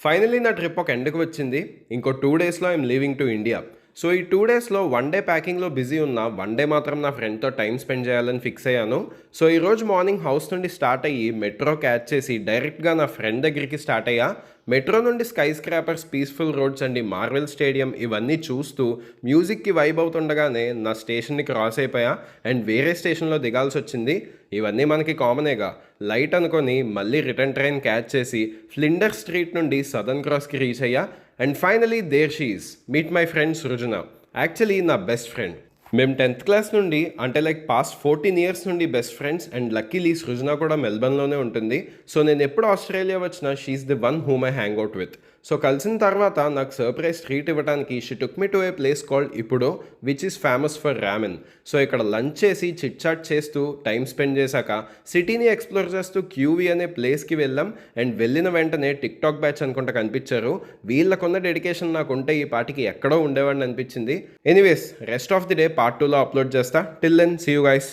Finally నా trip ఒక ఎండ్‌కి వచ్చింది. ఇంకో 2 డేస్‌లో I'm leaving to India. So, ఈ 2 డేస్‌లో 1 డే ప్యాకింగ్‌లో బిజీ ఉన్నా, 1 డే మాత్రం నా ఫ్రెండ్‌తో టైమ్ స్పెండ్ చేయాలని ఫిక్స్ అయ్యాను. సో, ఈరోజు మార్నింగ్ హౌస్ నుండి స్టార్ట్ అయ్యి, మెట్రో క్యాచ్ చేసి డైరెక్ట్‌గా నా ఫ్రెండ్ దగ్గరికి స్టార్ట్ అయ్యా. మెట్రో నుండి sky scrapers, peaceful roads and ఈ మార్వెల్ స్టేడియం ఇవన్నీ చూస్తూ, మ్యూజిక్‌కి వైబ్ అవుతుండగానే నా స్టేషన్‌ని క్రాస్ అయిపోయా అండ్ వేరే స్టేషన్‌లో దిగాల్సొచ్చింది. ఇవన్నీ మనకి కామనేగా. లైట్ అనుకొని మళ్ళీ రిటర్న్ ట్రైన్ క్యాచ్ చేసి ఫ్లిండర్ స్ట్రీట్ నుండి సదర్న్ క్రాస్‌కి రీచ్ అయ్యా. And finally there she is. Meet my friend Srujana. Actually నా బెస్ట్ ఫ్రెండ్. మేము 10th క్లాస్ నుండి అంటే పాస్ట్ 14 ఇయర్స్ నుండి best friends and luckily Srujana కూడా మెల్బర్న్‌లోనే ఉంటుంది. సో, నేను ఎప్పుడు ఆస్ట్రేలియా వచ్చినా she is the one whom I hang out with. So, కలిసిన తర్వాత నాకు సర్ప్రైజ్ ట్రీట్ ఇవ్వడానికి she took me to a place called ఇప్పుడో, which is famous for ramen. So, ఇక్కడ లంచ్ చేసి చిట్ చాట్ చేస్తూ టైం స్పెండ్ చేశాక సిటీని ఎక్స్ప్లోర్ చేస్తూ క్యూవీ అనే ప్లేస్కి వెళ్ళాం. అండ్ వెళ్ళిన వెంటనే టిక్ టాక్ బ్యాచ్ అనుకుంటా కనిపించారు. వీళ్ళకున్న డెడికేషన్ నాకుంటే ఈ పాటికి ఎక్కడో ఉండేవాడిని అనిపించింది. Anyways, rest of the day part 2లో అప్లోడ్ చేస్తా. Till then see you guys.